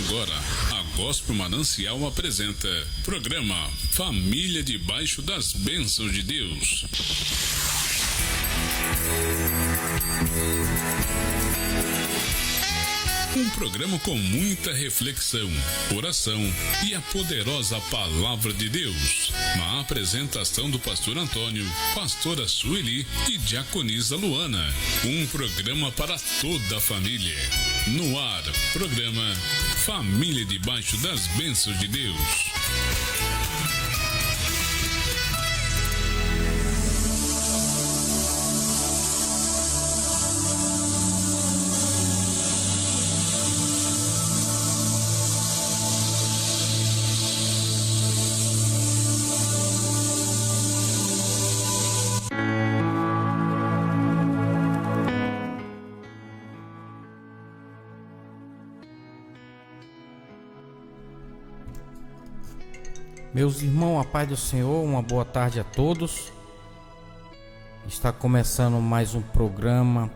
Agora, a Gospel Manancial apresenta programa Família Debaixo das Bênçãos de Deus. Um programa com muita reflexão, oração e a poderosa Palavra de Deus. Na apresentação do pastor Antônio, pastora Sueli e diaconisa Luana. Um programa para toda a família. No ar, programa Família Debaixo das Bênçãos de Deus. Meus irmãos, a paz do Senhor, uma boa tarde a todos. Está começando mais um programa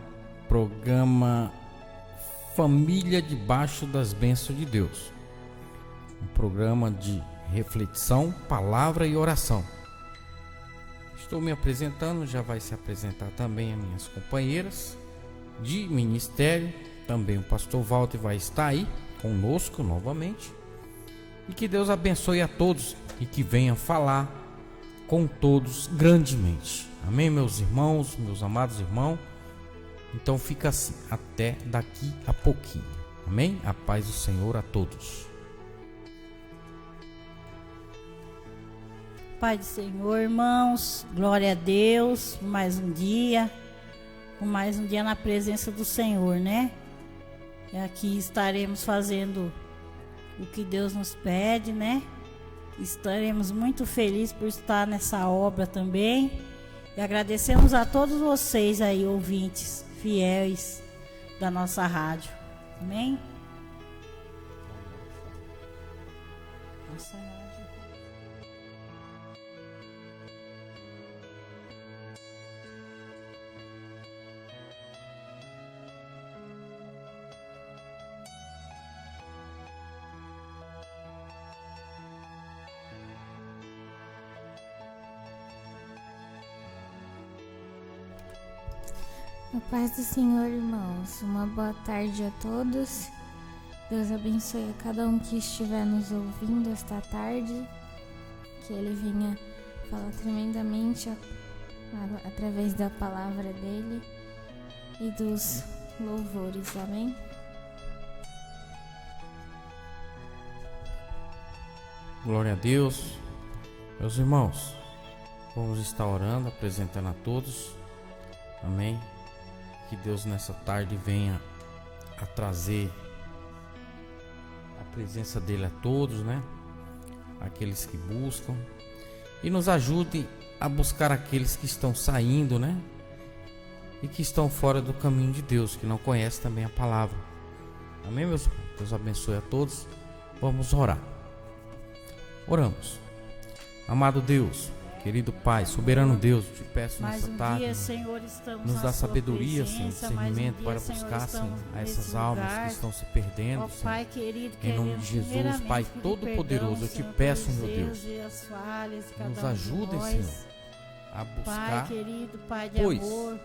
Família Debaixo das Bênçãos de Deus. Um programa de reflexão, palavra e oração. Estou me apresentando, já vai se apresentar também as minhas companheiras de ministério. Também o pastor Walter vai estar aí conosco novamente. E que Deus abençoe a todos e que venha falar com todos grandemente. Amém, meus irmãos, meus amados irmãos. Então fica assim, até daqui a pouquinho. Amém? A paz do Senhor a todos. Pai do Senhor, irmãos, glória a Deus, mais um dia na presença do Senhor, né? E aqui estaremos fazendo o que Deus nos pede, né? Estaremos muito felizes por estar nessa obra também. E agradecemos a todos vocês aí, ouvintes, fiéis da nossa rádio. Amém? Nossa rádio. A paz do Senhor, irmãos. Uma boa tarde a todos. Deus abençoe a cada um que estiver nos ouvindo esta tarde. Que Ele venha falar tremendamente através da palavra dEle e dos louvores. Amém? Glória a Deus. Meus irmãos, vamos estar orando, apresentando a todos. Amém? Que Deus nessa tarde venha a trazer a presença dele a todos, né? Aqueles que buscam, e nos ajude a buscar aqueles que estão saindo, né? E que estão fora do caminho de Deus, que não conhecem também a palavra. Amém, meus irmãos? Deus abençoe a todos. Vamos orar. Oramos. Amado Deus, querido Pai, soberano Deus, te peço nessa tarde, dia, Senhor, nos dá sabedoria, Senhor, discernimento para buscar, Senhor, a essas almas que estão se perdendo, Senhor. Pai querido, em nome de Jesus, Pai Todo-Poderoso, eu te peço, meu Deus, nos ajude, Senhor, a buscar, Pai querido, Pai de pois amor,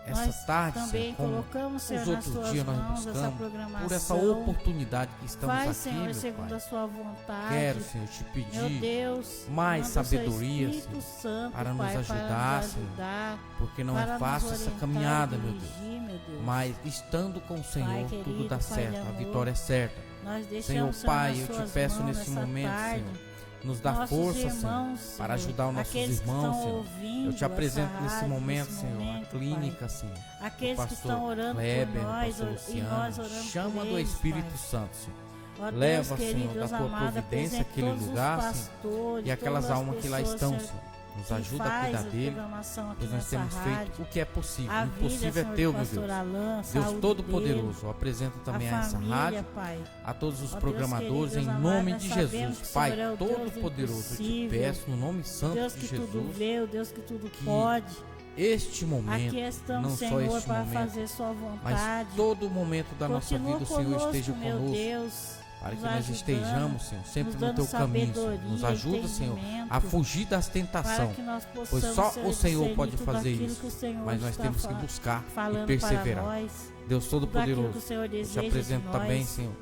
essa tarde, também Senhor, colocamos, Senhor, os outros dias nós buscamos, por essa oportunidade que estamos Faz, aqui, Senhor, meu segundo Pai. a sua vontade. Quero, Senhor, te Meu pedir Deus, mais manda o seu sabedoria, Espírito Senhor, Santo, para nos Pai, ajudar, nos Senhor, ajudar, porque não para é fácil nos essa orientar, caminhada, meu dirigir, meu Deus. Mas estando com o Senhor, Pai tudo querido, dá Pai certo, de a amor, vitória é certa. Nós deixamos, Senhor Senhor, Pai, nas eu te suas peço mãos nesse nessa momento, tarde, Senhor, nos dá nossos força, irmãos, Senhor, para Senhor, ajudar os nossos aqueles que irmãos, estão Senhor. ouvindo Eu te apresento essa nesse rádio, momento, nesse Senhor, momento, a clínica, Pai. Senhor. Aqueles O que pastor estão orando Kleber, por o nós, pastor e Luciano, nós orando chama por do eles, Espírito Pai. Santo, Senhor. Ó Leva, Deus querido, Senhor, Deus da tua amado, providência apresente aquele todos os lugar, Senhor, pastores, e aquelas todas as almas que lá pessoas, estão, Senhor, Senhor. Nos que ajuda a faz cuidar dele, programação aqui pois nós nessa temos rádio. feito o que é possível. A O vida, impossível é Senhor, teu, do meu pastor Deus. Alain, Deus saúde Todo-Poderoso, dele, eu apresento também a essa família, rádio, Pai. a todos os Ó Deus programadores, querido, em Deus nome amado, de nós sabemos Jesus. que Pai o Senhor é o Deus do Todo-Poderoso, eu te impossível, peço no nome santo Deus de que tudo Jesus, vê, o Deus que tudo que pode. este momento, Aqui estamos, não só Senhor, este para momento, fazer sua mas vontade. todo momento da nossa Continua vida, o Senhor conosco, esteja meu conosco. Deus. para que nos nós ajudando, estejamos, Senhor, sempre nos no dando teu caminho, Senhor. sabedoria, Nos ajuda, Senhor, entendimento, a fugir das tentações, para que nós pois possamos só ser o Senhor discernir pode tudo fazer aquilo isso, que o Senhor mas nós está temos que buscar e falando perseverar. para nós, Deus tudo aquilo Todo-Poderoso, que o Senhor eu te deseja apresento de também, nós. Senhor,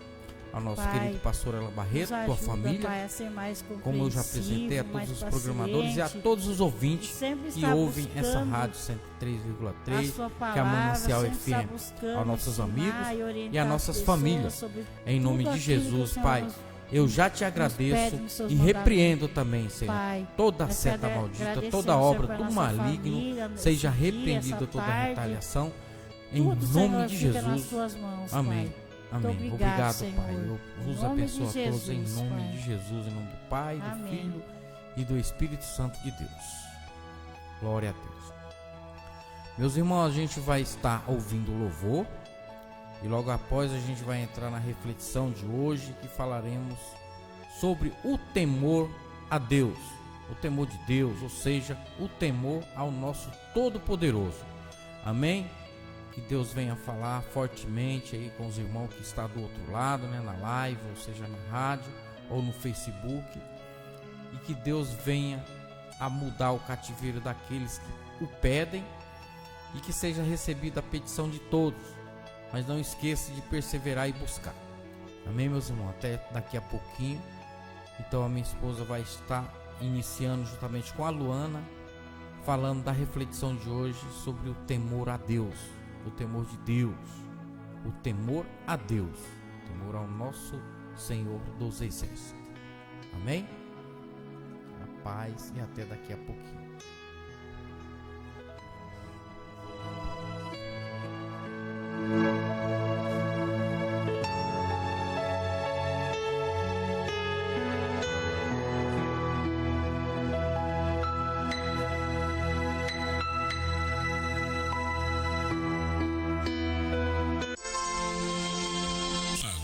ao nosso Pai, querido pastor Alan Barreto, nos tua ajuda, família, Pai, a ser mais como eu já apresentei a compreensivo, todos os mais programadores e a paciente, todos os ouvintes sempre que está ouvem essa buscando rádio a 103,3, sua que é a palavra, Manancial sempre está FM, buscando aos nossos ensinar amigos orientar e às as nossas pessoas famílias. sobre Em nome tudo de aquilo que o Jesus, Senhor Pai, nos eu já te pede agradeço nos seus e mandamentos. repreendo também, Senhor, Pai, toda nós seta te maldita, agradecemos, toda obra Senhor, do pela nossa maligno, família, seja esse dia, repreendida essa toda tarde. retaliação, em Tudo, nome Senhor, de fica nas Jesus. tuas mãos, Amém. Pai. Amém. Muito Obrigado, Senhor. Pai. Eu Em vos nome abençoo de a todos em Jesus, nome Pai. de Jesus, em nome do Pai, do Amém. Filho e do Espírito Santo de Deus. Glória a Deus. Meus irmãos, a gente vai estar ouvindo o louvor e logo após a gente vai entrar na reflexão de hoje, que falaremos sobre o temor a Deus, o temor de Deus, ou seja, o temor ao nosso Todo-Poderoso. Amém? Que Deus venha falar fortemente aí com os irmãos que estão do outro lado, né, na live, ou seja, na rádio ou no Facebook, e que Deus venha a mudar o cativeiro daqueles que o pedem e que seja recebida a petição de todos, mas não esqueça de perseverar e buscar. Amém, meus irmãos? Até daqui a pouquinho. Então a minha esposa vai estar iniciando juntamente com a Luana, falando da reflexão de hoje sobre o temor a Deus, o temor de Deus, o temor a Deus, o temor ao nosso Senhor dos Exércitos. Amém? A paz e até daqui a pouquinho.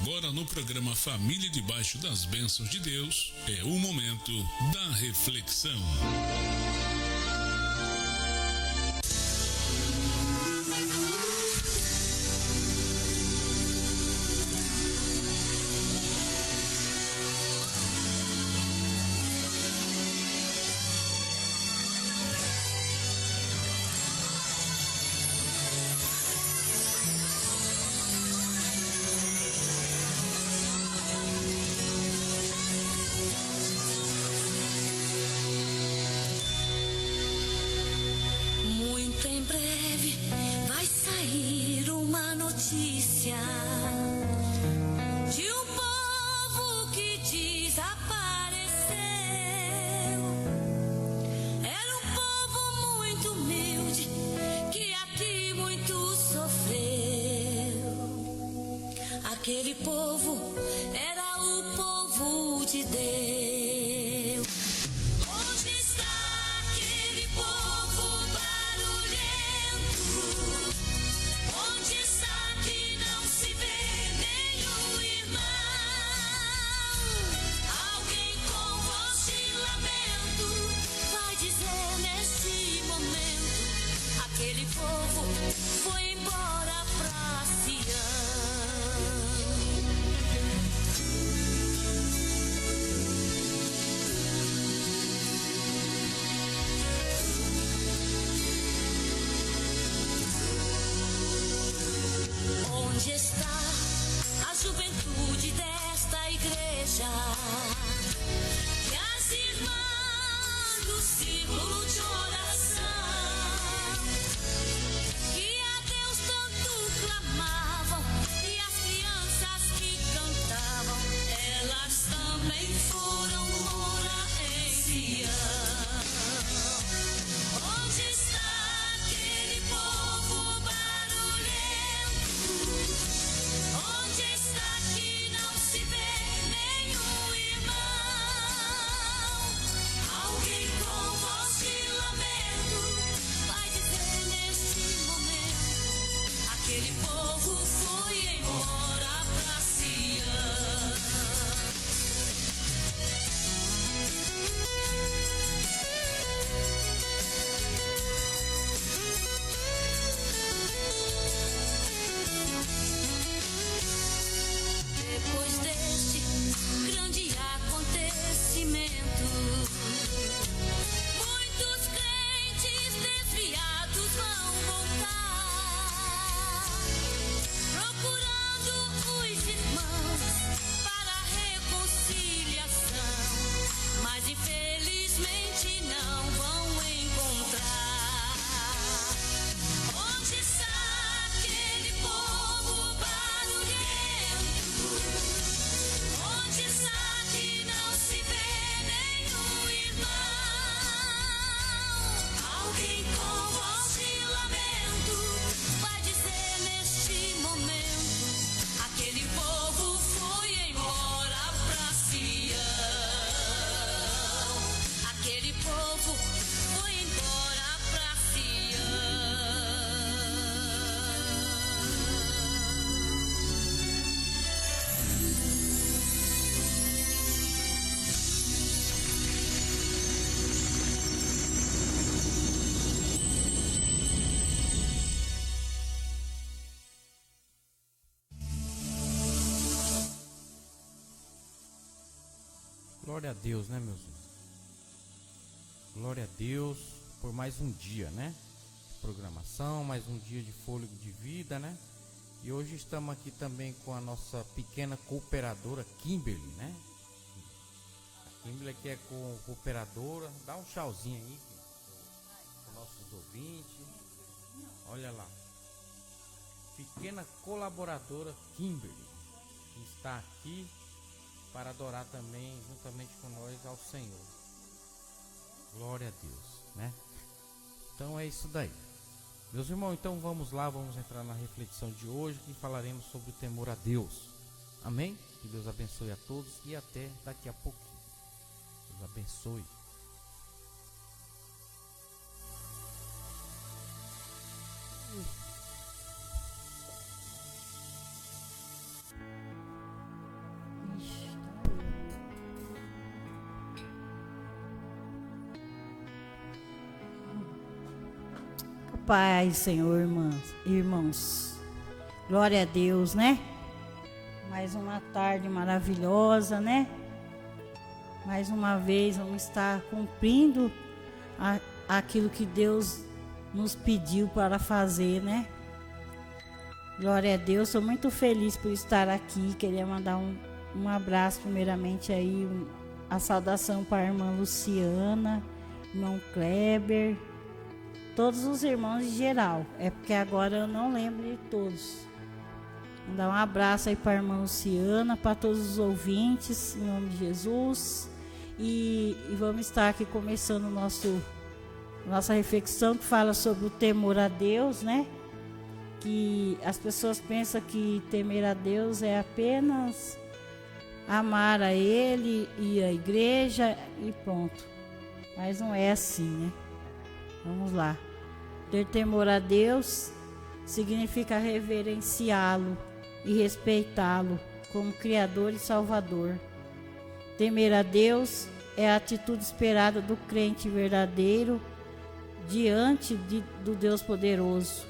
Agora no programa Família Debaixo das Bênçãos de Deus, é o momento da reflexão. Muito em breve vai sair uma notícia de um povo que desapareceu. Era um povo muito humilde que aqui muito sofreu. Aquele povo era o povo de Deus. Onde está aquele povo barulhento? Onde está que não se vê nenhum irmão? Alguém com voz de lamento vai dizer neste momento: aquele povo foi embora pra Sião. Onde está a juventude desta igreja? E as irmãs do círculo de oração, que a Deus tanto clamavam, e as crianças que cantavam, elas também foram morar em Sião. Onde está aquele povo barulhento? Onde está que não se vê nenhum irmão? Glória a Deus, né, meus irmãos? Glória a Deus por mais um dia, né? Programação, mais um dia de fôlego de vida, né? E hoje estamos aqui também com a nossa pequena cooperadora Kimberly, né? A Kimberly que é cooperadora, dá um tchauzinho aí para nossos ouvintes. Olha lá, pequena colaboradora Kimberly, que está aqui para adorar também juntamente com nós ao Senhor. Glória a Deus, né? Então é isso daí. Meus irmãos, então vamos lá, vamos entrar na reflexão de hoje, que falaremos sobre o temor a Deus. Amém? Que Deus abençoe a todos e até daqui a pouquinho. Deus abençoe. Pai, Senhor, irmãos, glória a Deus, né? Mais uma tarde maravilhosa, né? Mais uma vez vamos estar cumprindo aquilo que Deus nos pediu para fazer, né? Glória a Deus, sou muito feliz por estar aqui. Queria mandar um abraço primeiramente aí, a saudação para a irmã Luciana, irmão Kleber, todos os irmãos em geral, é porque agora eu não lembro de todos. Vou dar um abraço aí para a irmã Luciana, para todos os ouvintes, em nome de Jesus. E vamos estar aqui começando nossa reflexão, que fala sobre o temor a Deus, né? Que as pessoas pensam que temer a Deus é apenas amar a Ele e a igreja e pronto. Mas não é assim, né? Vamos lá. Ter temor a Deus significa reverenciá-lo e respeitá-lo como Criador e Salvador. Temer a Deus é a atitude esperada do crente verdadeiro diante do Deus poderoso.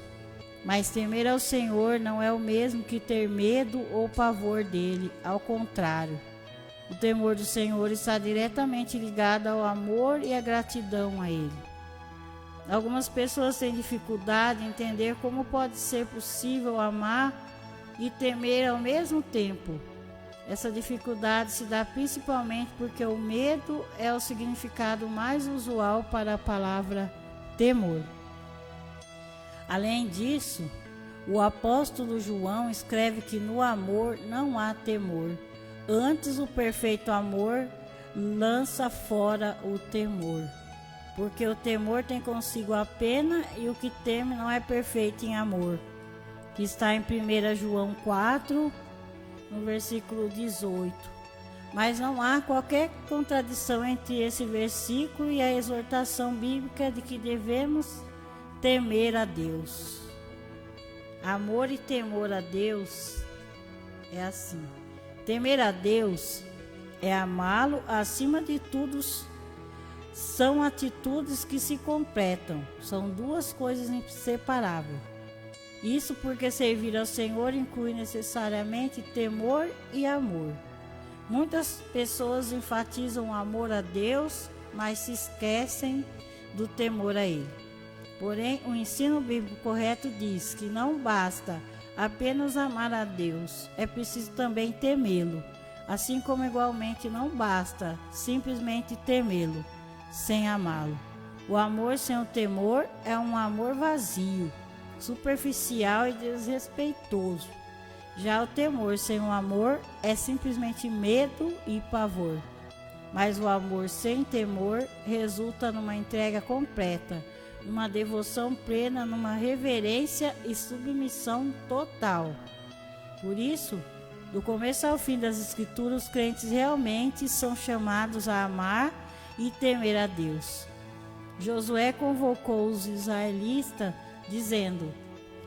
Mas temer ao Senhor não é o mesmo que ter medo ou pavor dele, ao contrário. O temor do Senhor está diretamente ligado ao amor e à gratidão a Ele. Algumas pessoas têm dificuldade em entender como pode ser possível amar e temer ao mesmo tempo. Essa dificuldade se dá principalmente porque o medo é o significado mais usual para a palavra temor. Além disso, o apóstolo João escreve que no amor não há temor. Antes, o perfeito amor lança fora o temor. Porque o temor tem consigo a pena e o que teme não é perfeito em amor. Que está em 1 João 4, no versículo 18. Mas não há qualquer contradição entre esse versículo e a exortação bíblica de que devemos temer a Deus. Amor e temor a Deus é assim. Temer a Deus é amá-lo acima de tudo. São atitudes que se completam. São duas coisas inseparáveis. Isso porque servir ao Senhor inclui necessariamente temor e amor. Muitas pessoas enfatizam o amor a Deus, mas se esquecem do temor a Ele. Porém, o ensino bíblico correto diz que não basta apenas amar a Deus, é preciso também temê-lo. Assim como igualmente não basta simplesmente temê-lo, sem amá-lo. O amor sem o temor é um amor vazio, superficial e desrespeitoso. Já o temor sem o amor é simplesmente medo e pavor. Mas o amor sem temor resulta numa entrega completa, numa devoção plena, numa reverência e submissão total. Por isso, do começo ao fim das Escrituras, os crentes realmente são chamados a amar e temer a Deus. Josué convocou os israelitas, dizendo: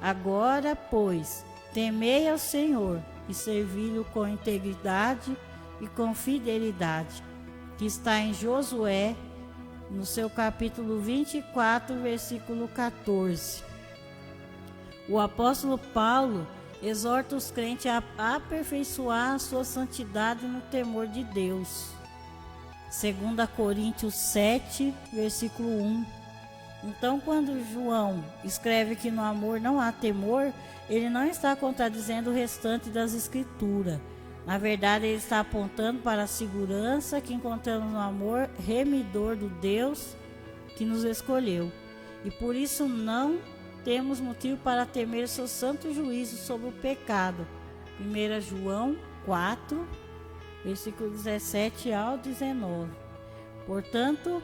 agora, pois, temei ao Senhor e servi-lo com integridade e com fidelidade, que está em Josué, no seu capítulo 24, versículo 14. O apóstolo Paulo exorta os crentes a aperfeiçoar a sua santidade no temor de Deus. 2 Coríntios 7, versículo 1. Então, quando João escreve que no amor não há temor, ele não está contradizendo o restante das Escrituras. Na verdade, ele está apontando para a segurança que encontramos no amor remidor do Deus que nos escolheu. E por isso não temos motivo para temer o seu santo juízo sobre o pecado. 1 João 4, versículo 17 ao 19. Portanto,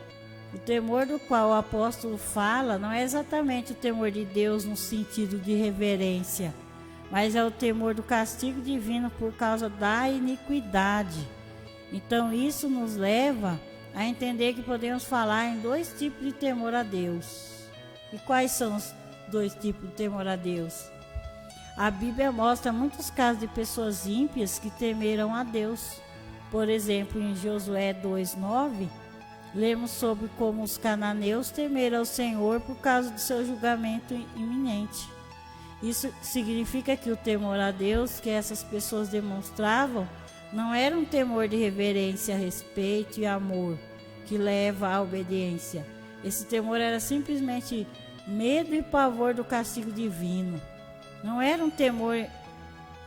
o temor do qual o apóstolo fala não é exatamente o temor de Deus no sentido de reverência, mas é o temor do castigo divino por causa da iniquidade. Então isso nos leva a entender que podemos falar em dois tipos de temor a Deus. E quais são os dois tipos de temor a Deus? A Bíblia mostra muitos casos de pessoas ímpias que temeram a Deus. Por exemplo, em Josué 2:9, lemos sobre como os cananeus temeram ao Senhor por causa do seu julgamento iminente. Isso significa que o temor a Deus que essas pessoas demonstravam não era um temor de reverência, respeito e amor que leva à obediência. Esse temor era simplesmente medo e pavor do castigo divino. Não era um temor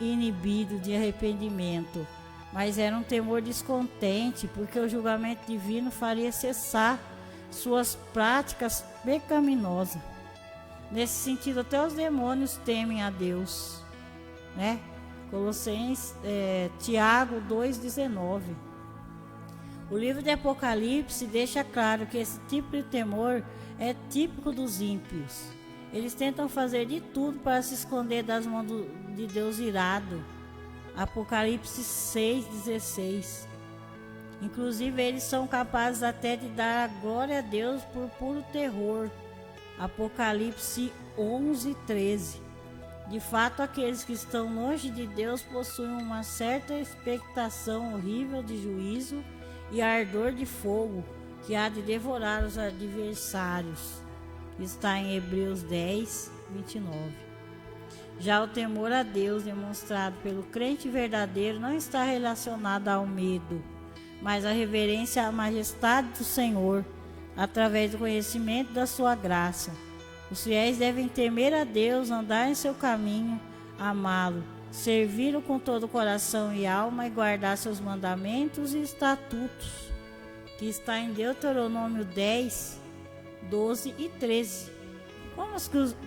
inibido de arrependimento, mas era um temor descontente, porque o julgamento divino faria cessar suas práticas pecaminosas. Nesse sentido, até os demônios temem a Deus, né? Tiago 2,19. O livro de Apocalipse deixa claro que esse tipo de temor é típico dos ímpios. Eles tentam fazer de tudo para se esconder das mãos de Deus irado. Apocalipse 6,16. Inclusive, eles são capazes até de dar a glória a Deus por puro terror. Apocalipse 11:13. De fato, aqueles que estão longe de Deus possuem uma certa expectação horrível de juízo e ardor de fogo que há de devorar os adversários. Está em Hebreus 10:29. Já o temor a Deus demonstrado pelo crente verdadeiro não está relacionado ao medo, mas à reverência à majestade do Senhor, através do conhecimento da sua graça. Os fiéis devem temer a Deus, andar em seu caminho, amá-lo, servi-lo com todo o coração e alma e guardar seus mandamentos e estatutos, que está em Deuteronômio 10, 12 e 13. Como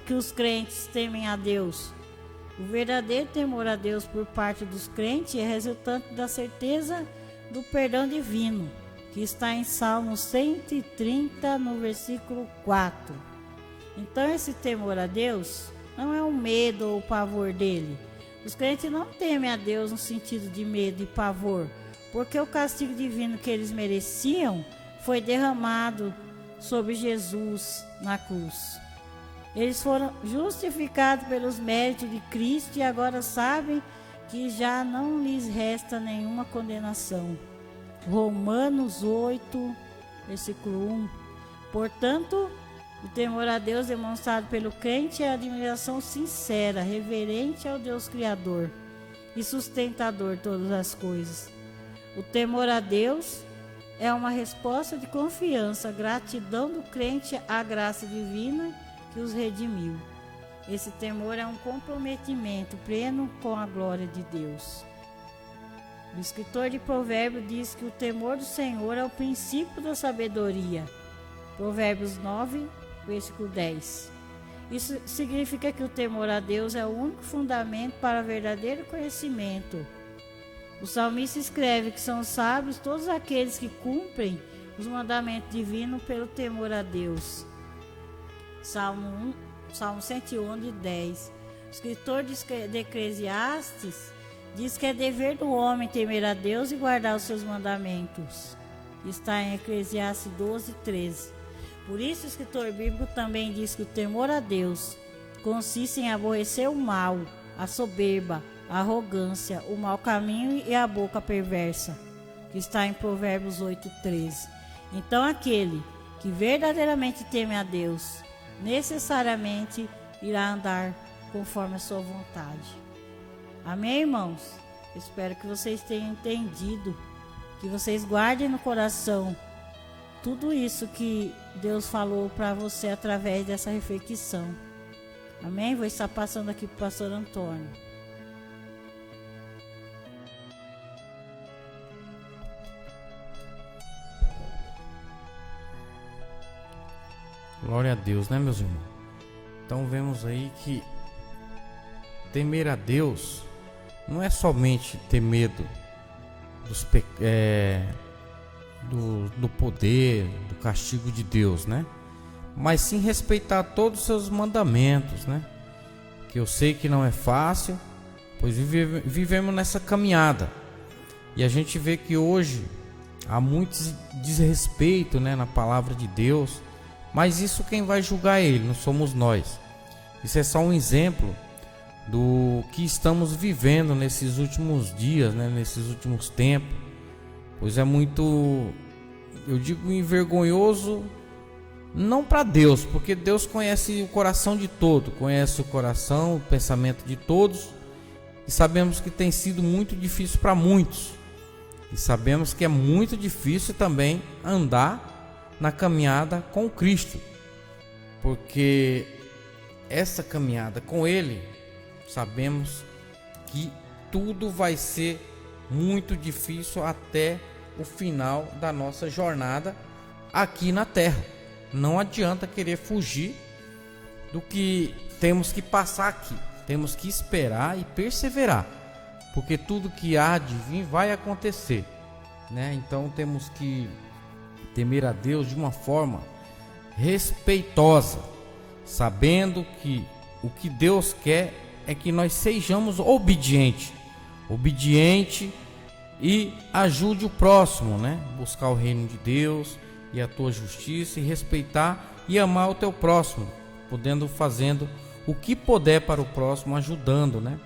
que os crentes temem a Deus? O verdadeiro temor a Deus por parte dos crentes é resultante da certeza do perdão divino, que está em Salmo 130, no versículo 4. Então, esse temor a Deus não é o medo ou o pavor dele. Os crentes não temem a Deus no sentido de medo e pavor, porque o castigo divino que eles mereciam foi derramado sobre Jesus na cruz. Eles foram justificados pelos méritos de Cristo e agora sabem que já não lhes resta nenhuma condenação. Romanos 8, versículo 1. Portanto, o temor a Deus demonstrado pelo crente é a admiração sincera, reverente ao Deus Criador e sustentador de todas as coisas. O temor a Deus é uma resposta de confiança, gratidão do crente à graça divina que os redimiu. Esse temor é um comprometimento pleno com a glória de Deus. O escritor de Provérbios diz que o temor do Senhor é o princípio da sabedoria. Provérbios 9, versículo 10. Isso significa que o temor a Deus é o único fundamento para o verdadeiro conhecimento. O salmista escreve que são sábios todos aqueles que cumprem os mandamentos divinos pelo temor a Deus. Salmo 111, 10. O escritor de Eclesiastes diz que é dever do homem temer a Deus e guardar os seus mandamentos. Está em Eclesiastes 12, 13. Por isso o escritor bíblico também diz que o temor a Deus consiste em aborrecer o mal, a soberba, a arrogância, o mau caminho e a boca perversa, que está em Provérbios 8, 13. Então aquele que verdadeiramente teme a Deus necessariamente irá andar conforme a sua vontade. Amém, irmãos? Espero que vocês tenham entendido Que vocês guardem no coração tudo isso que Deus falou para você através dessa reflexão. Amém? Vou estar passando aqui para o pastor Antônio. Glória a Deus, né, meus irmãos? Então vemos aí que temer a Deus não é somente ter medo do poder, do castigo de Deus, né? Mas sim respeitar todos os seus mandamentos, né? Que eu sei que não é fácil, pois vivemos nessa caminhada. E a gente vê que hoje há muito desrespeito, né, na palavra de Deus. Mas isso quem vai julgar ele, não somos nós. Isso é só um exemplo do que estamos vivendo nesses últimos dias, né, nesses últimos tempos. Pois é muito, eu digo, envergonhoso, não para Deus, porque Deus conhece o coração de todo, conhece o coração, o pensamento de todos, e sabemos que tem sido muito difícil para muitos, e sabemos que é muito difícil também andar na caminhada com Cristo, porque essa caminhada com Ele, sabemos que tudo vai ser muito difícil até o final da nossa jornada aqui na terra. Não adianta querer fugir do que temos que passar aqui. Temos que esperar e perseverar, porque tudo que há de vir vai acontecer, né? Então temos que temer a Deus de uma forma respeitosa, sabendo que o que Deus quer é que nós sejamos obedientes e ajude o próximo, né? Buscar o reino de Deus e a tua justiça, e respeitar e amar o teu próximo, fazendo o que puder para o próximo, ajudando, né?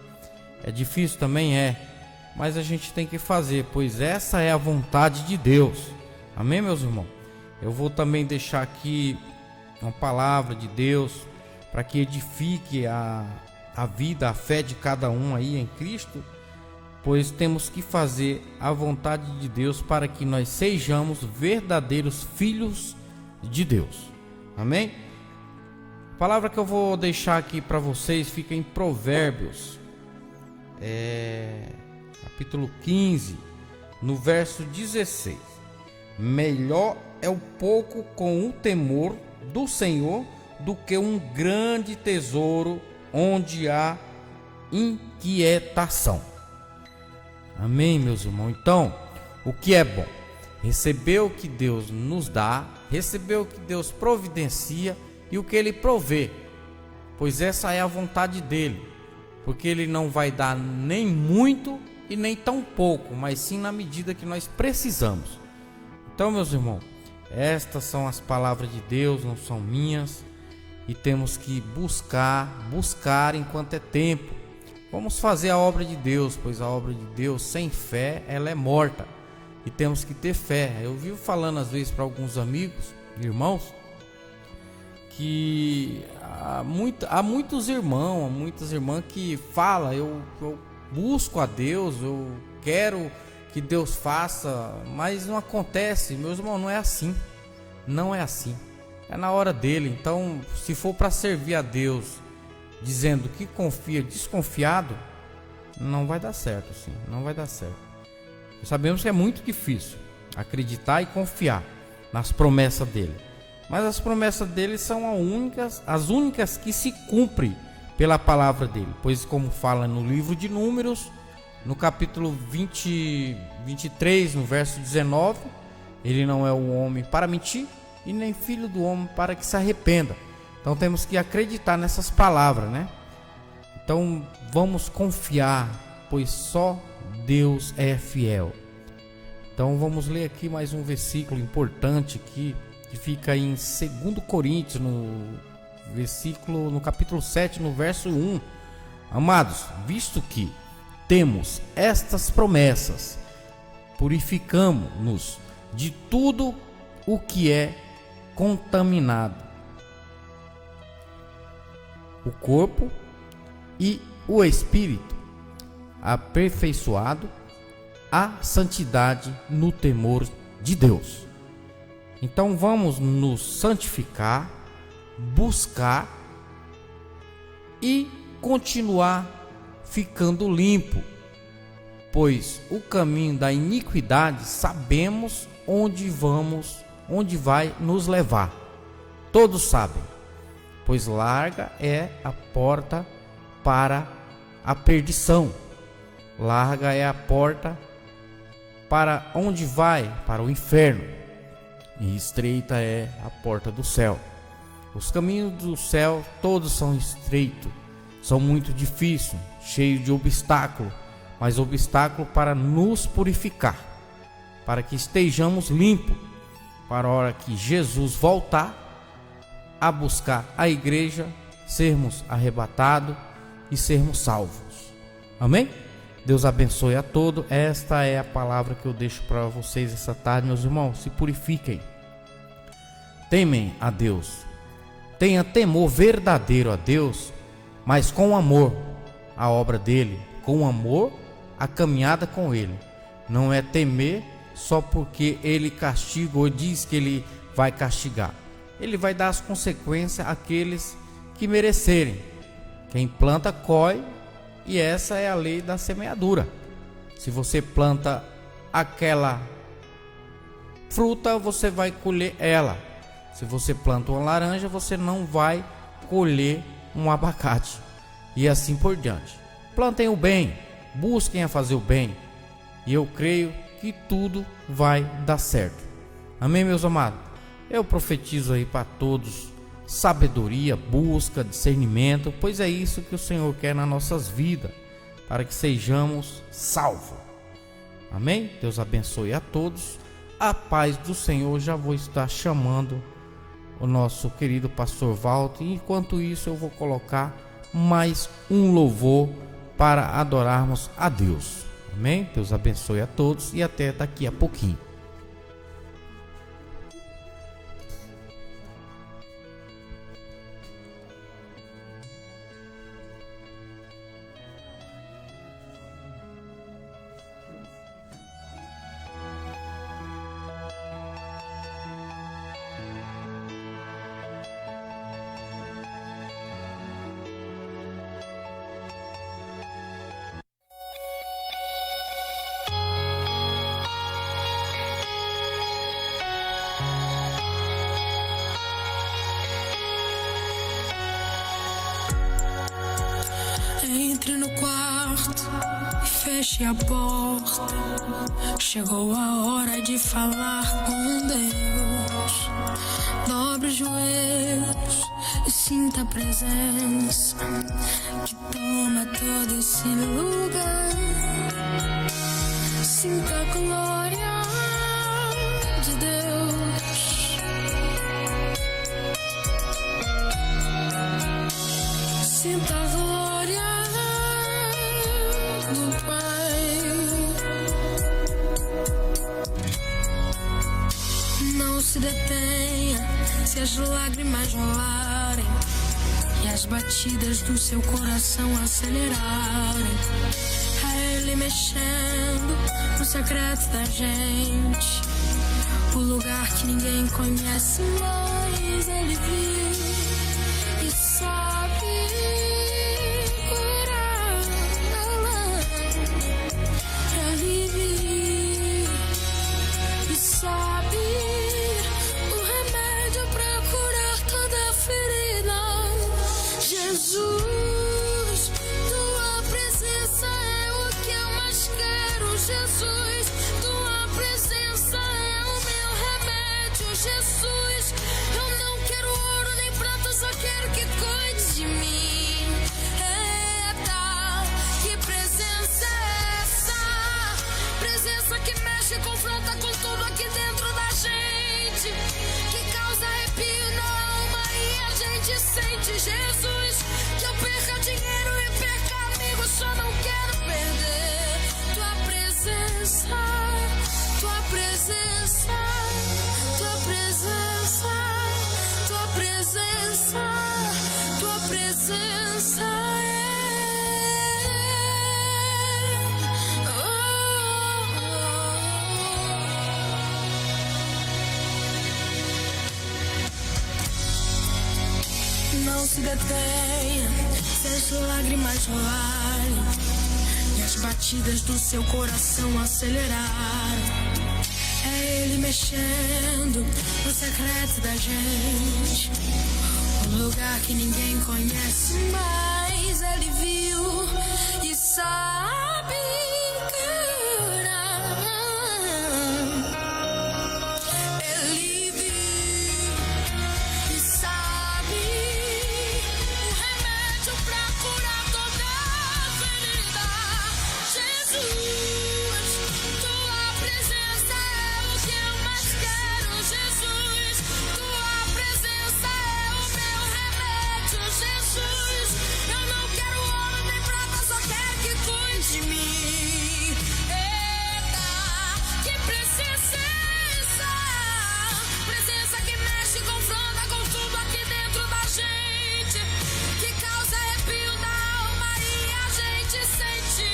É difícil também, mas a gente tem que fazer, pois essa é a vontade de Deus. Amém, meus irmãos? Eu vou também deixar aqui uma palavra de Deus para que edifique a vida, a fé de cada um aí em Cristo, pois temos que fazer a vontade de Deus para que nós sejamos verdadeiros filhos de Deus. Amém? A palavra que eu vou deixar aqui para vocês fica em Provérbios, capítulo 15, no verso 16. Melhor é o pouco com o temor do Senhor do que um grande tesouro onde há inquietação. Amém, meus irmãos? Então, o que é bom? Receber o que Deus nos dá, receber o que Deus providencia e o que Ele provê, pois essa é a vontade dEle, porque Ele não vai dar nem muito e nem tão pouco, mas sim na medida que nós precisamos. Então, meus irmãos, estas são as palavras de Deus, não são minhas, e temos que buscar enquanto é tempo. Vamos fazer a obra de Deus, pois a obra de Deus sem fé, ela é morta, e temos que ter fé. Eu vivo falando às vezes para alguns amigos, irmãos, que há muitos irmãos, muitas irmãs que falam, eu busco a Deus, eu quero que Deus faça, mas não acontece. Meus irmãos, não é assim, é na hora dele. Então, se for para servir a Deus dizendo que confia desconfiado, não vai dar certo, sim, não vai dar certo. Sabemos que é muito difícil acreditar e confiar nas promessas dele, mas as promessas dele são as únicas que se cumprem pela palavra dele, pois como fala no livro de Números, no capítulo 23, no verso 19, ele não é o homem para mentir e nem filho do homem para que se arrependa. Então temos que acreditar nessas palavras, né? Então vamos confiar, pois só Deus é fiel. Então vamos ler aqui mais um versículo importante aqui, que fica em 2 Coríntios, no capítulo 7, no verso 1. Amados, visto que temos estas promessas, purificamo-nos de tudo o que é contaminado, o corpo e o espírito aperfeiçoado a santidade no temor de Deus. Então vamos nos santificar, buscar e continuar ficando limpo, pois o caminho da iniquidade sabemos onde vai nos levar. Todos sabem, pois larga é a porta para a perdição, larga é a porta para onde vai, para o inferno, e estreita é a porta do céu. Os caminhos do céu todos são estreitos, são muito difíceis, cheios de obstáculos, mas obstáculo para nos purificar, para que estejamos limpos, para a hora que Jesus voltar a buscar a igreja, sermos arrebatados e sermos salvos. Amém? Deus abençoe a todos. Esta é a palavra que eu deixo para vocês essa tarde, meus irmãos. Se purifiquem, temem a Deus, tenha temor verdadeiro a Deus, mas com amor a obra dele, com amor a caminhada com ele. Não é temer só porque ele castiga ou diz que ele vai castigar. Ele vai dar as consequências àqueles que merecerem. Quem planta, colhe, e essa é a lei da semeadura. Se você planta aquela fruta, você vai colher ela. Se você planta uma laranja, você não vai colher um abacate, e assim por diante. Plantem o bem, busquem a fazer o bem, e eu creio que tudo vai dar certo. Amém, meus amados? Eu profetizo aí para todos sabedoria, busca, discernimento, pois é isso que o Senhor quer nas nossas vidas, para que sejamos salvos. Amém? Deus abençoe a todos. A paz do Senhor. Já vou estar chamando o nosso querido pastor Walter, e enquanto isso eu vou colocar mais um louvor para adorarmos a Deus. Amém? Deus abençoe a todos e até daqui a pouquinho. Entre no quarto e feche a porta. Chegou a hora de falar com Deus. Dobre os joelhos e sinta a presença que toma todo esse lugar. Sinta a glória de Deus. Sinta a glória do Pai. Não se detenha se as lágrimas rolarem e as batidas do seu coração acelerarem. A Ele mexendo no secreto da gente, o lugar que ninguém conhece, mas Ele viu e sabe curar, alivia e sabe o remédio pra curar toda ferida. Jesus, tua presença é o que eu mais quero. Jesus, tua presença é o meu remédio. Jesus, eu não quero ouro nem prata, só quero que cuide de mim. Eita, que presença é essa? Presença que mexe e confronta com tudo aqui dentro da gente, que causa arrepio na alma e a gente sente. Jesus, que eu perca dinheiro e perca amigos, só não quero perder tua presença, tua presença, tua presença, tua presença, tua presença. não se detém, se as lágrimas rolarem e as batidas do seu coração aceleraram. É Ele mexendo no secreto da gente, um lugar que ninguém conhece, mas Ele viu e sabe curar. Ele viu e sabe o remédio pra curar toda ferida. Jesus, tua presença é o que eu mais quero. Jesus, tua presença é o meu remédio. Jesus, eu não quero ouro nem prata, só quero que cuide de mim. Eita, que presença é essa? Presença que mexe, confronta com tudo aqui dentro da gente, que causa arrepio da alma e a gente sente.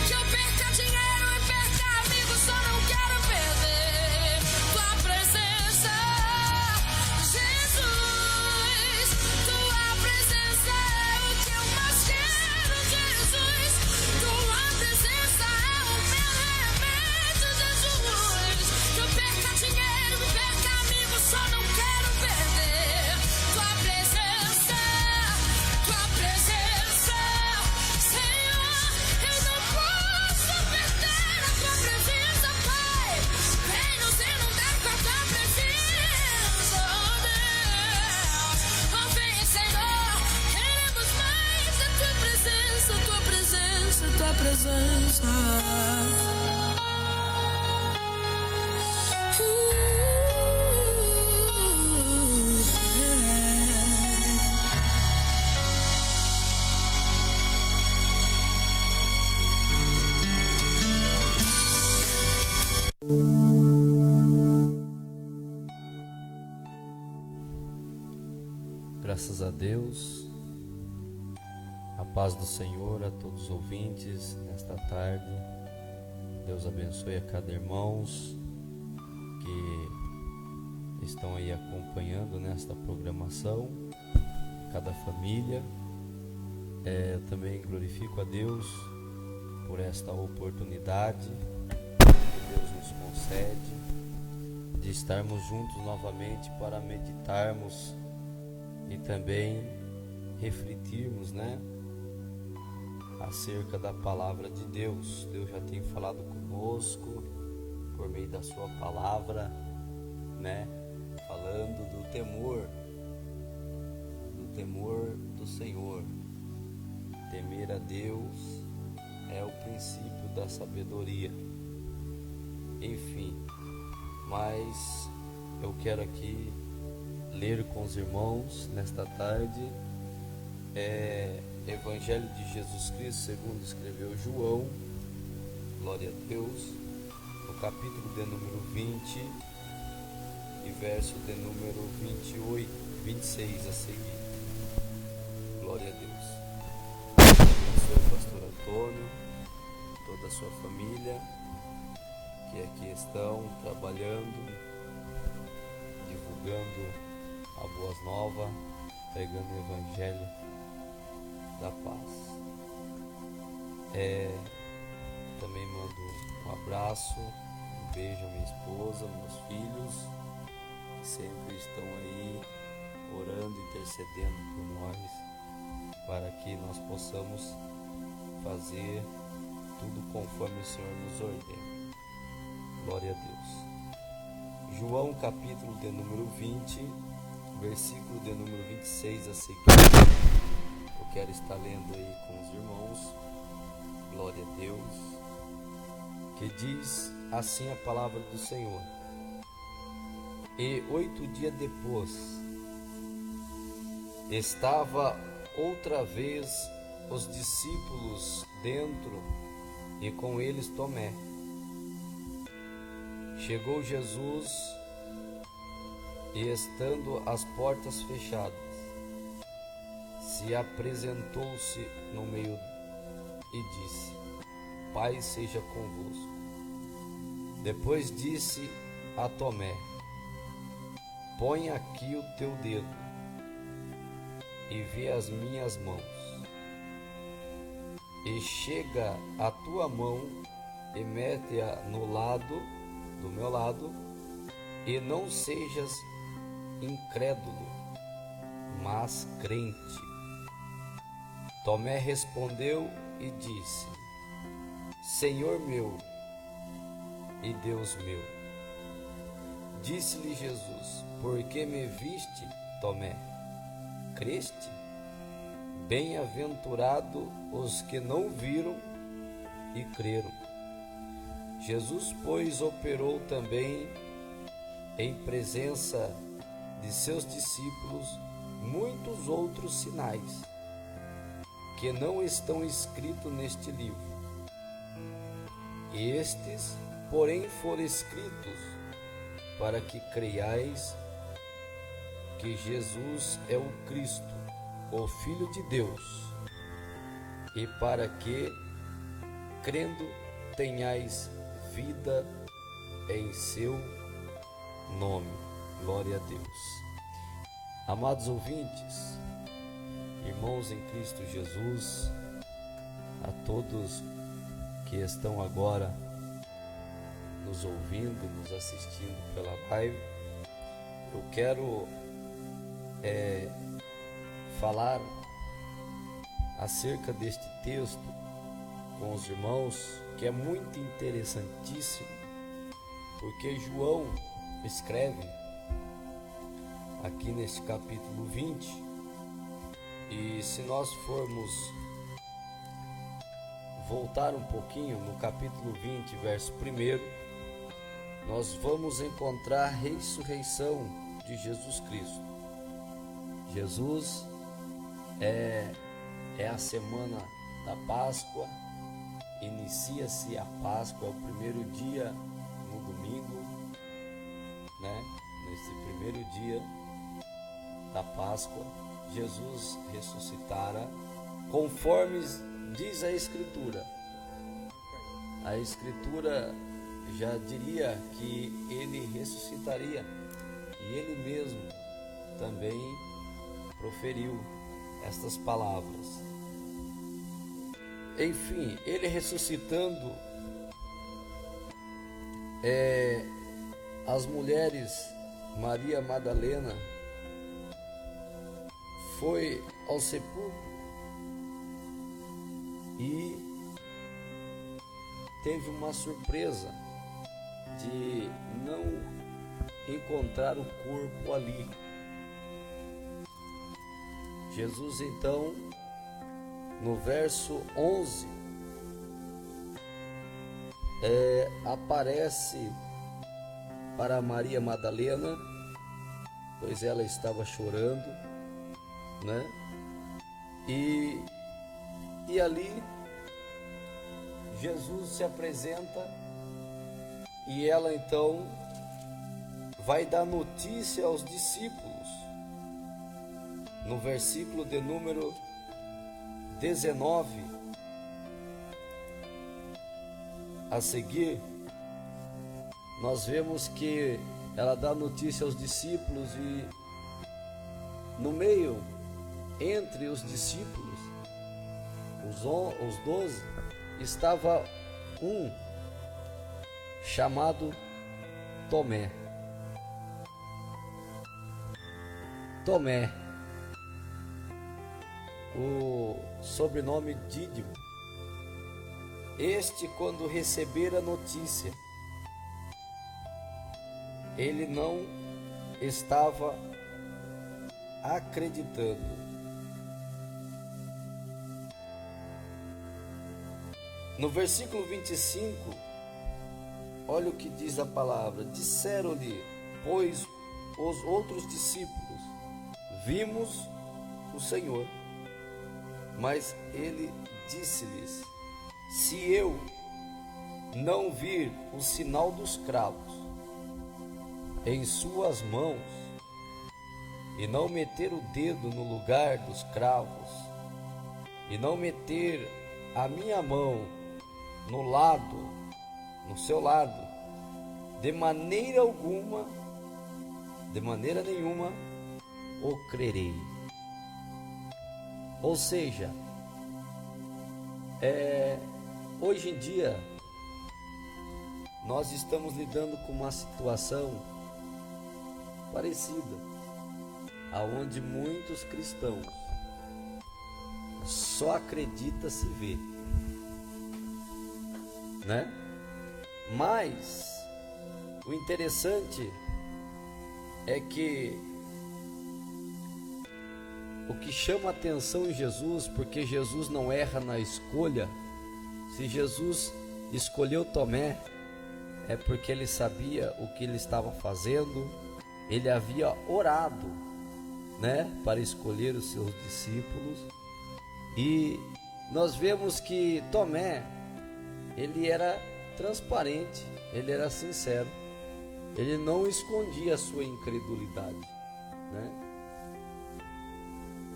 Que eu perca dinheiro e perca amigos, só não quero perder tua presença. Jesus, tua presença é o que eu mais quero. Jesus, tua presença é o meu remédio. Jesus, que eu perca dinheiro e perca amigos, só não quero perder tua presença. Tua presença, Senhor, eu não posso perder a tua presença, Pai. Vem nos inundar com a tua presença, oh Deus. Oh, vem, Senhor, queremos mais da tua presença, tua presença, tua presença. Graças a Deus, a paz do Senhor a todos os ouvintes nesta tarde. Deus abençoe a cada irmãos que estão aí acompanhando nesta programação, cada família. Eu também glorifico a Deus por esta oportunidade que Deus nos concede de estarmos juntos novamente para meditarmos e também refletirmos, acerca da palavra de Deus. Deus já tem falado conosco por meio da sua palavra, falando do temor do Senhor. Temer a Deus é o princípio da sabedoria. Enfim, mas eu quero aqui ler com os irmãos nesta tarde Evangelho de Jesus Cristo segundo escreveu João, glória a Deus, no capítulo de número 20 e verso de número 26 a seguir. Glória a Deus. Abençoe o pastor Antônio, toda a sua família que aqui estão trabalhando, divulgando a boa nova, pregando o Evangelho da paz. Também mando um abraço, um beijo à minha esposa, meus filhos, que sempre estão aí orando, intercedendo por nós, para que nós possamos fazer tudo conforme o Senhor nos ordena. Glória a Deus. João capítulo de número 20, versículo de número 26 a seguir. Eu quero estar lendo aí com os irmãos. Glória a Deus. Que diz assim a palavra do Senhor. E 8 dias depois, estava outra vez os discípulos dentro e com eles Tomé. Chegou Jesus e, estando as portas fechadas, se apresentou-se no meio e disse: Pai seja convosco. Depois disse a Tomé: Põe aqui o teu dedo e vê as minhas mãos. E chega a tua mão e mete-a no lado, do meu lado, e não sejas incrédulo, mas crente. Tomé respondeu e disse: Senhor meu e Deus meu. Disse-lhe Jesus: Por que me viste, Tomé? Creste? Bem-aventurado os que não viram e creram. Jesus, pois, operou também em presença de seus discípulos muitos outros sinais que não estão escritos neste livro. Estes, porém, foram escritos para que creiais que Jesus é o Cristo, o Filho de Deus, e para que, crendo, tenhais vida em seu nome. Glória a Deus. Amados ouvintes, irmãos em Cristo Jesus, a todos que estão agora nos ouvindo, nos assistindo pela live, eu quero falar acerca deste texto com os irmãos, que é muito interessantíssimo, porque João escreve aqui neste capítulo 20, e se nós formos voltar um pouquinho no capítulo 20, verso 1, nós vamos encontrar a ressurreição de Jesus Cristo. Jesus é a semana da Páscoa, inicia-se a Páscoa, é o primeiro dia no domingo, né? Nesse primeiro dia da Páscoa, Jesus ressuscitara, conforme diz a Escritura. A Escritura já diria que ele ressuscitaria, e ele mesmo também proferiu estas palavras. Enfim, ele ressuscitando, as mulheres, Maria Madalena foi ao sepulcro e teve uma surpresa de não encontrar o corpo ali. Jesus então, no verso 11, aparece para Maria Madalena, pois ela estava chorando, né? E ali Jesus se apresenta e ela então vai dar notícia aos discípulos. No versículo de número 19 a seguir, nós vemos que ela dá notícia aos discípulos e no meio, entre os discípulos, os 12, estava um chamado Tomé. Tomé, o sobrenome Dídimo. Este, quando receber a notícia, ele não estava acreditando. No versículo 25, olha o que diz a palavra: disseram-lhe, pois, os outros discípulos: vimos o Senhor. Mas ele disse-lhes: se eu não vir o sinal dos cravos em suas mãos, e não meter o dedo no lugar dos cravos, e não meter a minha mão no seu lado, de maneira nenhuma, o crerei. Ou seja, hoje em dia nós estamos lidando com uma situação parecida, aonde muitos cristãos só acreditam se ver, né? Mas o interessante é que o que chama a atenção em Jesus, porque Jesus não erra na escolha, se Jesus escolheu Tomé, é porque ele sabia o que ele estava fazendo, ele havia orado, né, para escolher os seus discípulos. E nós vemos que Tomé, ele era transparente, ele era sincero, ele não escondia a sua incredulidade, né?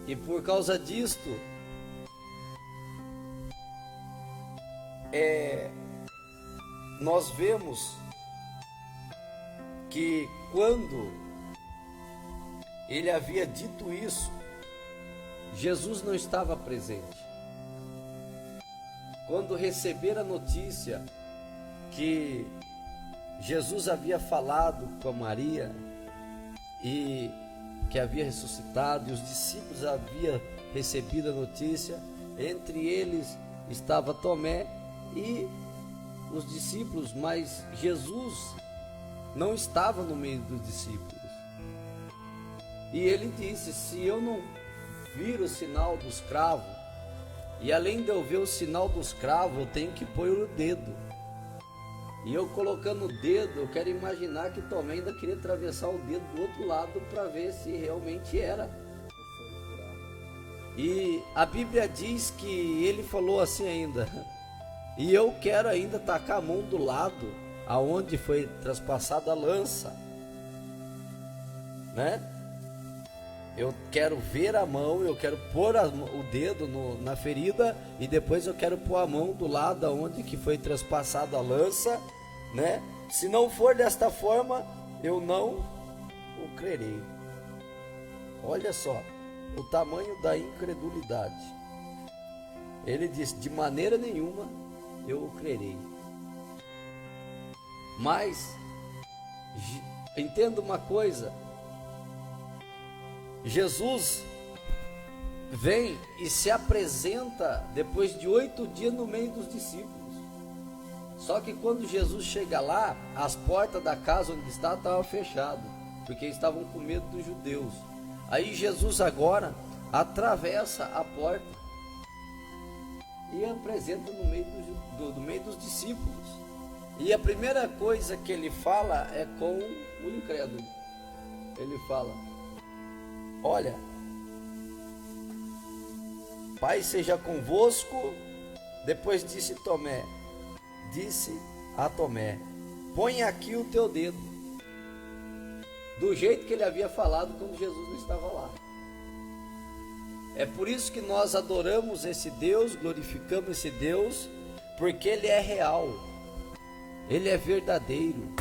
E por causa disto, nós vemos que quando ele havia dito isso, Jesus não estava presente. Quando receber a notícia que Jesus havia falado com a Maria e que havia ressuscitado, e os discípulos haviam recebido a notícia, entre eles estava Tomé e os discípulos, mas Jesus não estava no meio dos discípulos. E ele disse: se eu não vir o sinal dos cravos, e além de eu ver o sinal dos cravos, eu tenho que pôr o dedo. E eu colocando o dedo, eu quero imaginar que Tomé ainda queria atravessar o dedo do outro lado para ver se realmente era. E a Bíblia diz que ele falou assim ainda: e eu quero ainda tacar a mão do lado aonde foi traspassada a lança, né? Eu quero ver a mão, eu quero pôr o dedo na ferida, e depois eu quero pôr a mão do lado aonde que foi traspassada a lança, né? Se não for desta forma, eu não o crerei. Olha só o tamanho da incredulidade. Ele diz: de maneira nenhuma eu o crerei. Mas entenda uma coisa, Jesus vem e se apresenta depois de 8 dias no meio dos discípulos. Só que quando Jesus chega lá, as portas da casa onde está estavam fechadas, porque estavam com medo dos judeus. Aí Jesus agora atravessa a porta e apresenta no meio dos discípulos. E a primeira coisa que ele fala é com o incrédulo. Ele fala: olha, Pai seja convosco. Depois disse a Tomé: põe aqui o teu dedo. Do jeito que ele havia falado quando Jesus não estava lá. É por isso que nós adoramos esse Deus, glorificamos esse Deus, porque Ele é real, Ele é verdadeiro.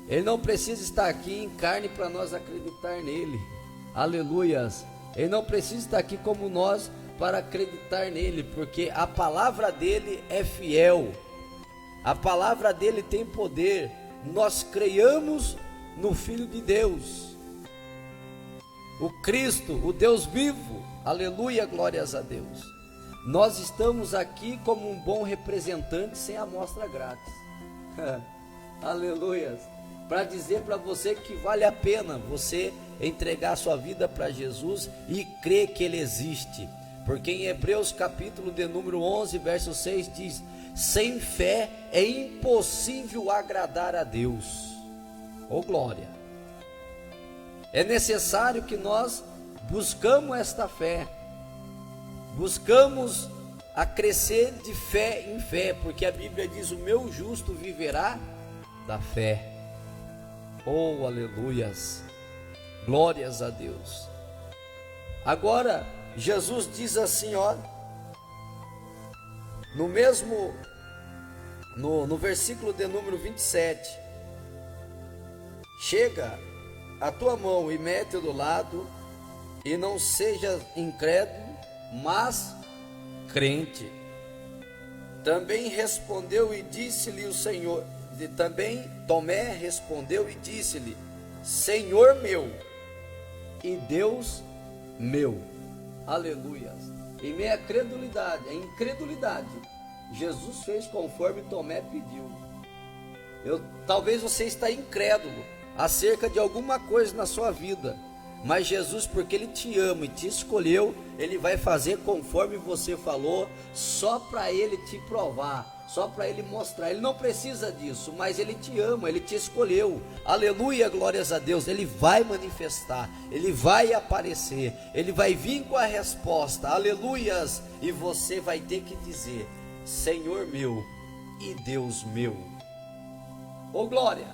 Ele não precisa estar aqui em carne para nós acreditar nele. Aleluias. Ele não precisa estar aqui como nós para acreditar nele, porque a palavra dele é fiel, a palavra dele tem poder. Nós creiamos no Filho de Deus, o Cristo, o Deus vivo. Aleluia, glórias a Deus. Nós estamos aqui como um bom representante sem amostra grátis. Aleluia. Para dizer para você que vale a pena você entregar sua vida para Jesus e crer que Ele existe. Porque em Hebreus capítulo de número 11, verso 6 diz: sem fé é impossível agradar a Deus. Oh glória! É necessário que nós buscamos esta fé, buscamos a crescer de fé em fé, porque a Bíblia diz: o meu justo viverá da fé. Oh, aleluias, glórias a Deus. Agora, Jesus diz assim, ó, no versículo de número 27, chega a tua mão e mete do lado, e não seja incrédulo, mas crente. Também respondeu e disse-lhe o Senhor, também Tomé respondeu e disse-lhe: Senhor meu e Deus meu. Aleluia. Em meio à credulidade, a incredulidade, Jesus fez conforme Tomé pediu. Talvez você está incrédulo acerca de alguma coisa na sua vida, mas Jesus, porque Ele te ama e te escolheu, Ele vai fazer conforme você falou, só para Ele te provar, só para Ele mostrar. Ele não precisa disso, mas Ele te ama, Ele te escolheu. Aleluia, glórias a Deus. Ele vai manifestar, Ele vai aparecer, Ele vai vir com a resposta, aleluias, e você vai ter que dizer: Senhor meu e Deus meu. Ô glória,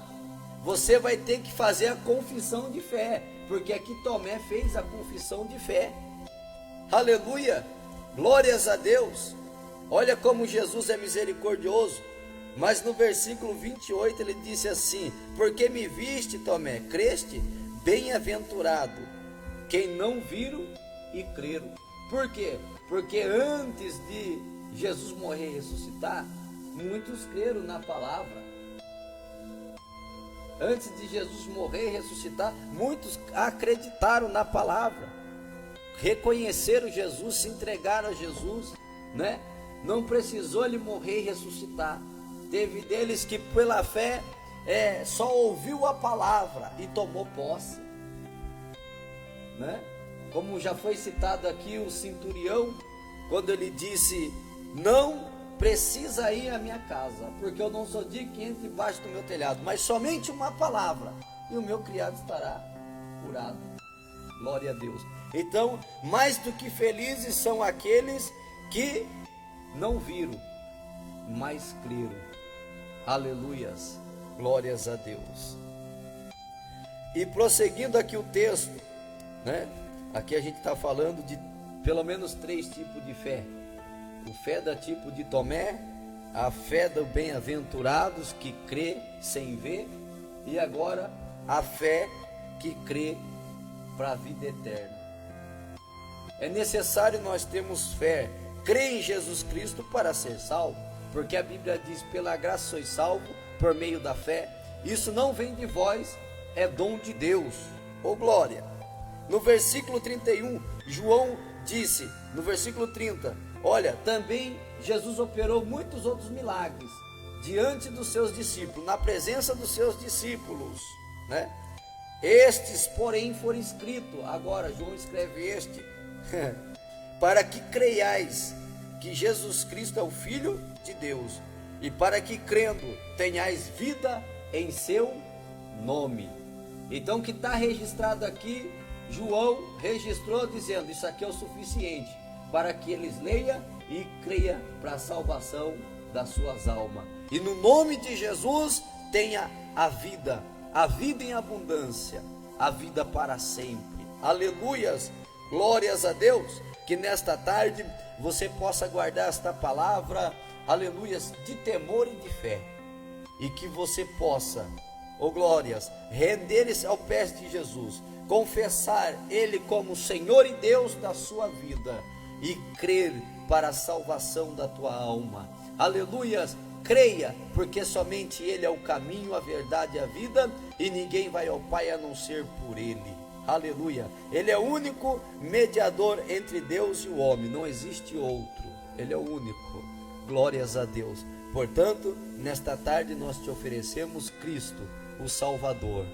você vai ter que fazer a confissão de fé, porque aqui Tomé fez a confissão de fé. Aleluia, glórias a Deus. Olha como Jesus é misericordioso. Mas no versículo 28 ele disse assim: porque me viste, Tomé, creste? Bem-aventurado quem não viram e creram. Por quê? Porque antes de Jesus morrer e ressuscitar, muitos creram na palavra. Antes de Jesus morrer e ressuscitar, muitos acreditaram na palavra, reconheceram Jesus, se entregaram a Jesus, né? Não precisou ele morrer e ressuscitar. Teve deles que pela fé só ouviu a palavra e tomou posse, né? Como já foi citado aqui o centurião, quando ele disse: não precisa ir à minha casa, porque eu não sou digno que entre debaixo do meu telhado, mas somente uma palavra e o meu criado estará curado. Glória a Deus. Então, mais do que felizes são aqueles que não viram, mas creram. Aleluias, glórias a Deus. E prosseguindo aqui o texto, né? Aqui a gente está falando de pelo menos 3 tipos de fé. O fé da tipo de Tomé, a fé dos bem-aventurados que crê sem ver, e agora a fé que crê para a vida eterna. É necessário nós termos fé, crer em Jesus Cristo para ser salvo, porque a Bíblia diz: pela graça sois salvo por meio da fé. Isso não vem de vós, é dom de Deus. Ô glória! No versículo 31, João disse, no versículo 30, olha, também Jesus operou muitos outros milagres diante dos seus discípulos, na presença dos seus discípulos, né? Estes, porém, foram escritos, agora João escreve este, para que creiais que Jesus Cristo é o Filho de Deus, e para que crendo tenhais vida em seu nome. Então, que está registrado aqui, João registrou dizendo: isso aqui é o suficiente para que eles leiam e creiam para a salvação das suas almas. E no nome de Jesus tenha a vida em abundância, a vida para sempre. Aleluias, glórias a Deus. Que nesta tarde você possa guardar esta palavra, aleluias, de temor e de fé, e que você possa, oh glórias, render-se ao pé de Jesus, confessar Ele como Senhor e Deus da sua vida e crer para a salvação da tua alma. Aleluias, creia, porque somente Ele é o caminho, a verdade e a vida, e ninguém vai ao Pai a não ser por Ele. Aleluia, Ele é o único mediador entre Deus e o homem, não existe outro, Ele é o único. Glórias a Deus. Portanto, nesta tarde nós te oferecemos Cristo, o Salvador,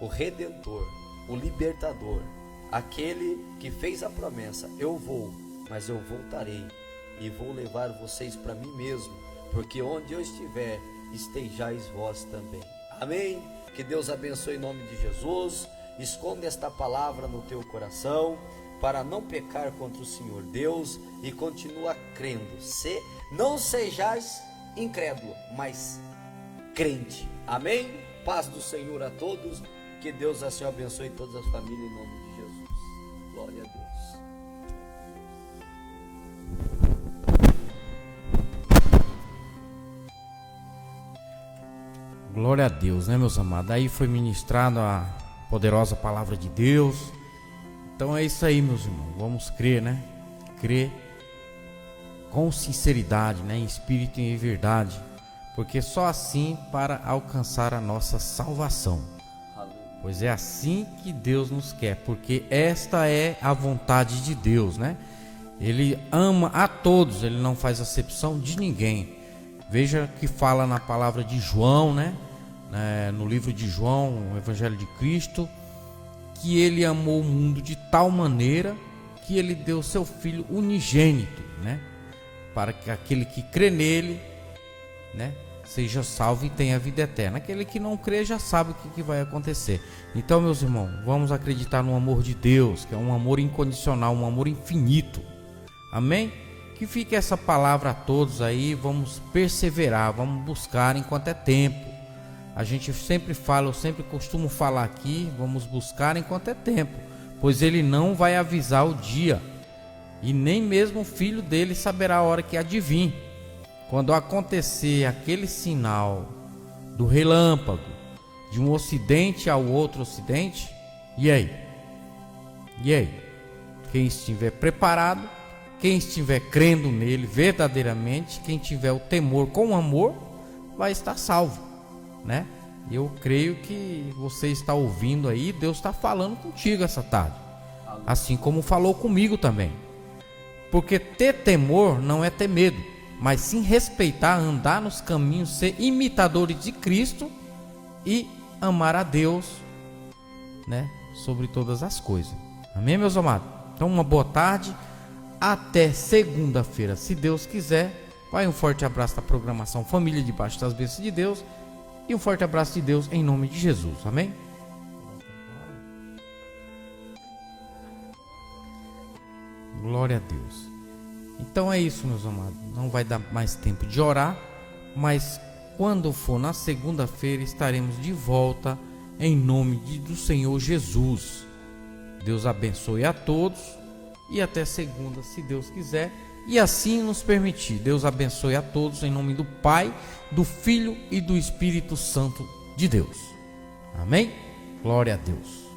o Redentor, o Libertador, aquele que fez a promessa: eu vou, mas eu voltarei e vou levar vocês para mim mesmo, porque onde eu estiver, estejais vós também. Amém? Que Deus abençoe em nome de Jesus. Esconde esta palavra no teu coração, para não pecar contra o Senhor Deus, e continua crendo. Não sejais incrédulo, mas crente. Amém? Paz do Senhor a todos. Que Deus assim abençoe todas as famílias em nome de Jesus. Glória a Deus. Glória a Deus, né, meus amados? Aí foi ministrado a poderosa palavra de Deus. Então é isso aí, meus irmãos. Vamos crer, né? crer com sinceridade, né, em espírito e em verdade, porque só assim para alcançar a nossa salvação. Pois é assim que Deus nos quer, porque esta é a vontade de Deus, né? Ele ama a todos, ele não faz acepção de ninguém. Veja que fala na palavra de João, né? No livro de João, o Evangelho de Cristo, que ele amou o mundo de tal maneira que ele deu seu Filho unigênito, né? Para que aquele que crê nele, né, seja salvo e tenha vida eterna. Aquele que não crê já sabe o que vai acontecer. Então, meus irmãos, vamos acreditar no amor de Deus, que é um amor incondicional, um amor infinito. Amém? Que fique essa palavra a todos aí. Vamos perseverar, vamos buscar enquanto é tempo. A gente sempre fala, eu sempre costumo falar aqui, vamos buscar enquanto é tempo, pois ele não vai avisar o dia, e nem mesmo o filho dele saberá a hora que há de vir. Quando acontecer aquele sinal do relâmpago, de um ocidente ao outro ocidente, e aí? E aí? Quem estiver preparado, quem estiver crendo nele verdadeiramente, quem tiver o temor com amor, vai estar salvo, né? Eu creio que você está ouvindo aí, Deus está falando contigo essa tarde, assim como falou comigo também. Porque ter temor não é ter medo, mas sim respeitar, andar nos caminhos, ser imitadores de Cristo e amar a Deus, né, sobre todas as coisas. Amém, meus amados? Então, uma boa tarde, até segunda-feira, se Deus quiser. Vai um forte abraço da programação Família Debaixo das Bênçãos de Deus, e um forte abraço de Deus em nome de Jesus. Amém? Glória a Deus. Então é isso, meus amados. Não vai dar mais tempo de orar, mas quando for na segunda-feira estaremos de volta em nome do Senhor Jesus. Deus abençoe a todos e até segunda, se Deus quiser e assim nos permitir. Deus abençoe a todos em nome do Pai, do Filho e do Espírito Santo de Deus. Amém? Glória a Deus.